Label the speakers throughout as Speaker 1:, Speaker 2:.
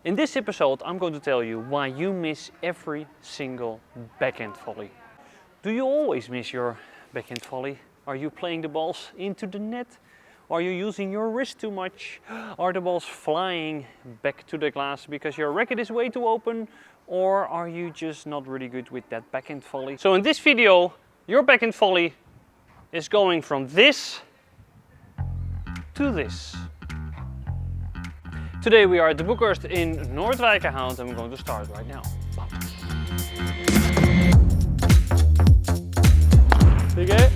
Speaker 1: In this episode, I'm going to tell you why you miss every single backhand volley. Do you always miss your backhand volley? Are you playing the balls into the net? Are you using your wrist too much? Are the balls flying back to the glass because your racket is way too open? Or are you just not really good with that backhand volley? So in this video, your backhand volley is going from this to this. Today we are at the Bucharest in Noordwijkerhout and we're going to start right now. Oké.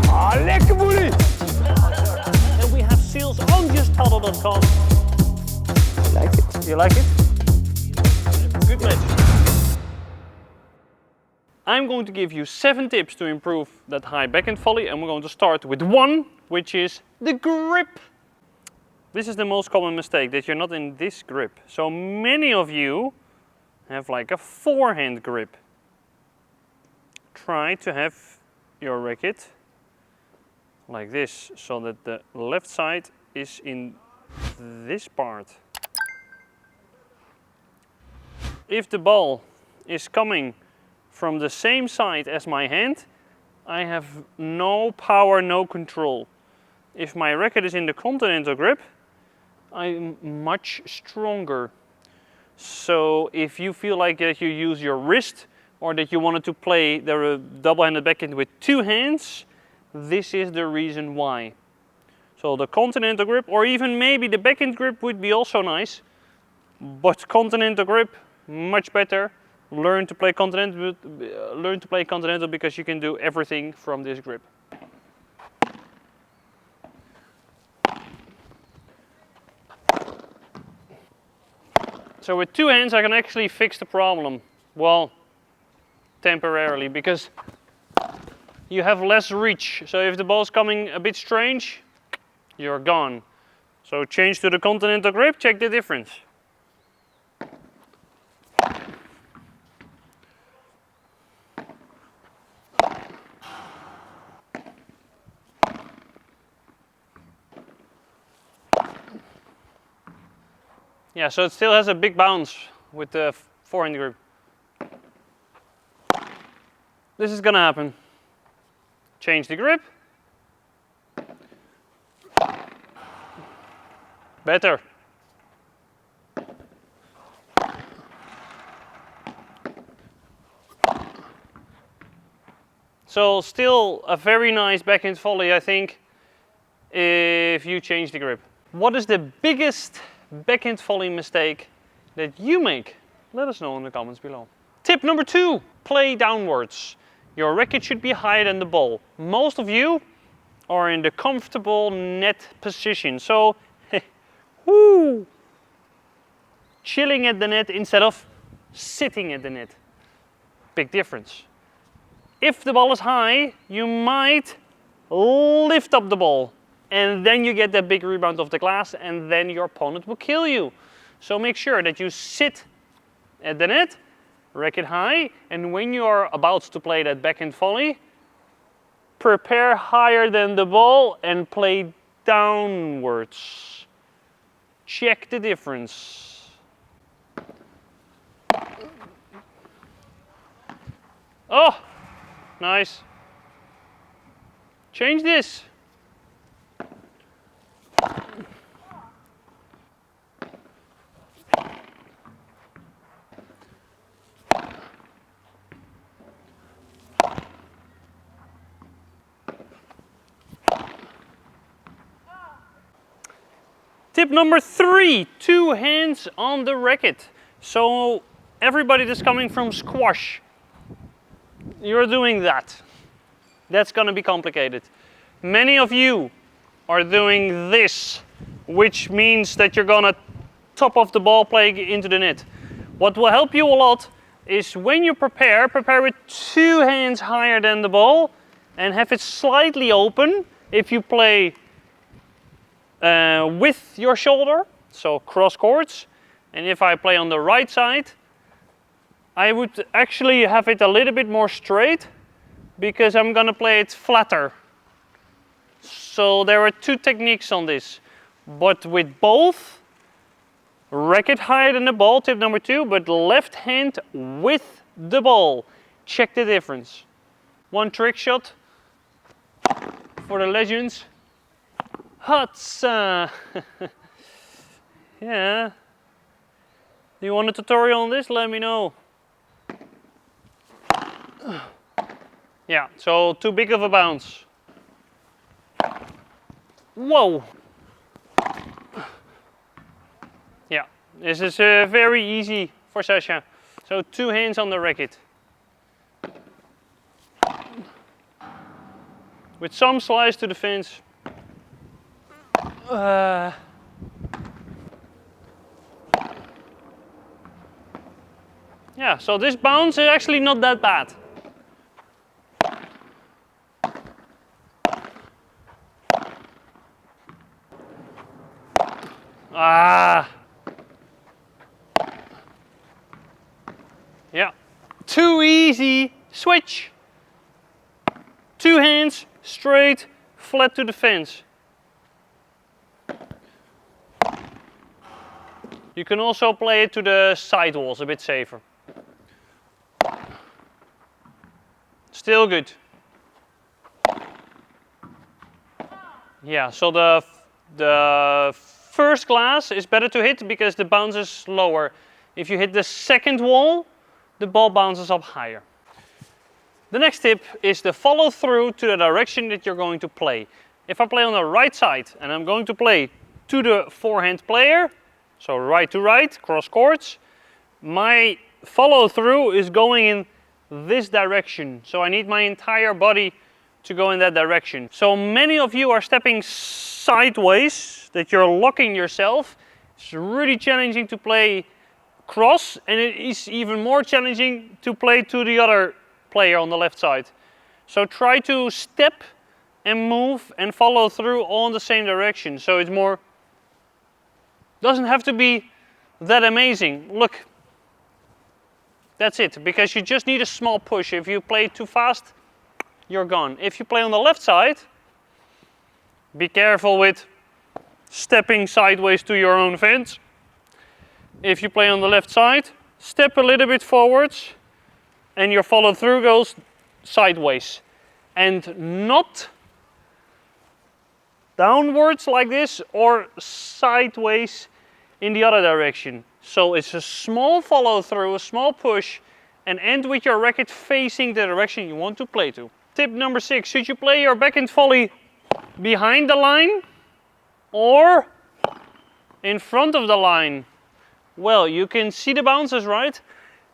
Speaker 2: Ah, lekker boelie!
Speaker 1: And we have sales on justpaddle.com.
Speaker 2: I like it.
Speaker 1: You like it? Good match. I'm going to give you 7 tips to improve that high backhand volley, and we're going to start with 1, which is the grip. This is the most common mistake, that you're not in this grip. So many of you have like a forehand grip. Try to have your racket like this, so that the left side is in this part. If the ball is coming from the same side as my hand, I have no power, no control. If my racket is in the continental grip, I'm much stronger. So if you feel like that you use your wrist or that you wanted to play the double-handed backhand with 2 hands, this is the reason why. So the continental grip, or even maybe the backhand grip, would be also nice, but continental grip, much better. Learn to play continental because you can do everything from this grip. So with 2 hands I can actually fix the problem. Well, temporarily, because you have less reach. So if the ball's coming a bit strange, you're gone. So change to the continental grip, check the difference. Yeah, so it still has a big bounce with the forehand grip. This is gonna happen. Change the grip. Better. So still a very nice backhand volley, I think, if you change the grip. What is the biggest backhand volley mistake that you make? Let us know in the comments below. Tip number 2, play downwards. Your racket should be higher than the ball. Most of you are in the comfortable net position. So, woo, chilling at the net instead of sitting at the net. Big difference. If the ball is high, you might lift up the ball. And then you get that big rebound of the glass, and then your opponent will kill you. So make sure that you sit at the net, racket high, and when you are about to play that backhand volley, prepare higher than the ball and play downwards. Check the difference. Oh, nice. Change this. Tip number 3, 2 hands on the racket. So everybody that's coming from squash, you're doing that. That's gonna be complicated. Many of you are doing this, which means that you're gonna top off the ball, play into the net. What will help you a lot is when you prepare with 2 hands higher than the ball and have it slightly open. If you play with your shoulder, so cross courts, and if I play on the right side, I would actually have it a little bit more straight because I'm gonna play it flatter. So there are 2 techniques on this, but with both Racket higher than the ball, tip number 2, but left hand with the ball. Check the difference. One trick shot for the legends. Hutsa! Yeah. Do you want a tutorial on this? Let me know. Yeah, so too big of a bounce. Whoa! Yeah, this is very easy for Sasha. So 2 hands on the racket. With some slice to the fence. Yeah, so this bounce is actually not that bad. Yeah, too easy. Switch. 2 hands, straight, flat to the fence. You can also play it to the side walls, a bit safer. Still good. Yeah, so the first glass is better to hit because the bounce is lower. If you hit the second wall, the ball bounces up higher. The next tip is the follow through to the direction that you're going to play. If I play on the right side and I'm going to play to the forehand player, so right to right, cross courts, my follow through is going in this direction. So I need my entire body to go in that direction. So many of you are stepping sideways, that you're locking yourself. It's really challenging to play cross, and it is even more challenging to play to the other player on the left side. So try to step and move and follow through all in the same direction. So it's more, doesn't have to be that amazing. Look, that's it, because you just need a small push. If you play too fast, you're gone. If you play on the left side, be careful with stepping sideways to your own fence. If you play on the left side, step a little bit forwards and your follow through goes sideways and not downwards like this or sideways in the other direction. So it's a small follow through, a small push, and end with your racket facing the direction you want to play to. Tip number 6, should you play your backhand volley behind the line or in front of the line? Well, you can see the bounces, right?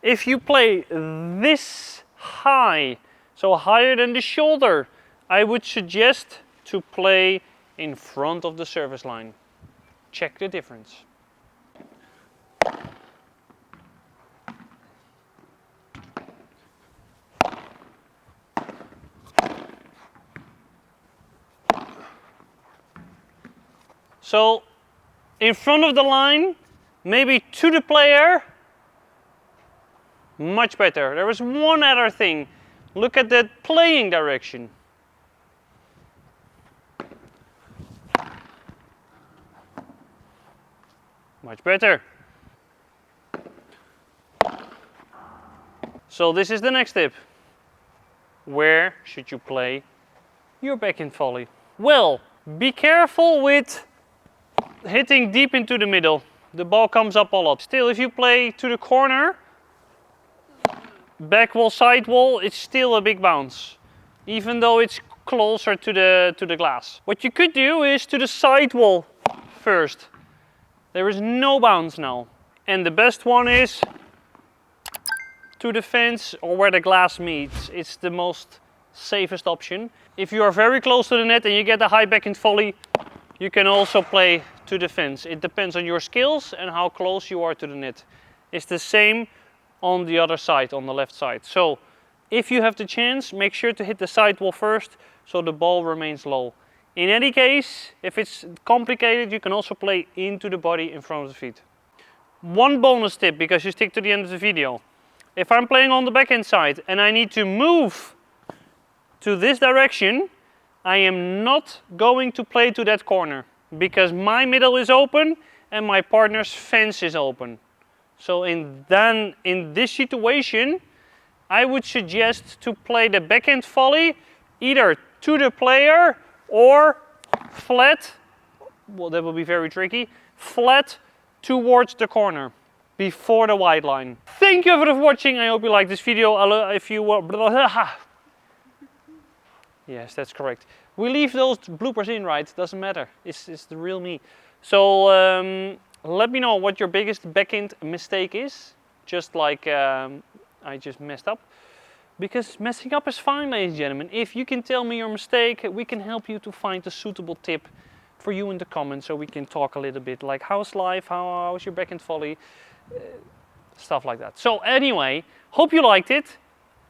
Speaker 1: If you play this high, so higher than the shoulder, I would suggest to play in front of the service line. Check the difference. So, in front of the line, maybe to the player, much better. There is one other thing. Look at the playing direction. Much better. So this is the next tip. Where should you play your backhand volley? Well, be careful with hitting deep into the middle. The ball comes up a lot. Still, if you play to the corner, back wall, side wall, it's still a big bounce, even though it's closer to the glass. What you could do is to the side wall first. There is no bounce now. And the best one is to the fence or where the glass meets. It's the most safest option. If you are very close to the net and you get a high backhand volley, you can also play to the fence. It depends on your skills and how close you are to the net. It's the same on the other side, on the left side. So if you have the chance, make sure to hit the side wall first so the ball remains low. In any case, if it's complicated, you can also play into the body in front of the feet. One bonus tip, because you stick to the end of the video. If I'm playing on the backhand side and I need to move to this direction, I am not going to play to that corner because my middle is open and my partner's fence is open. So in this situation, I would suggest to play the backhand volley either to the player or flat, well that will be very tricky, flat towards the corner before the white line. Thank you for watching. I hope you liked this video. If you yes, that's correct. We leave those bloopers in, right? Doesn't matter. It's the real me. So let me know what your biggest backhand mistake is. Just like I just messed up. Because messing up is fine, ladies and gentlemen. If you can tell me your mistake, we can help you to find a suitable tip for you in the comments, so we can talk a little bit like how's life, how's your backhand volley, stuff like that. So anyway, hope you liked it.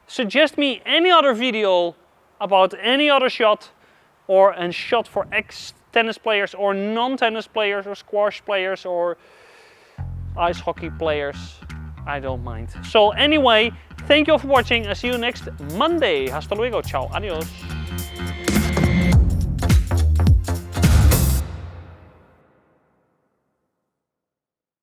Speaker 1: Suggest me any other video about any other shot, or a shot for ex-tennis players or non-tennis players or squash players or ice hockey players. I don't mind. So anyway, thank you for watching. I'll see you next Monday. Hasta luego. Ciao. Adios.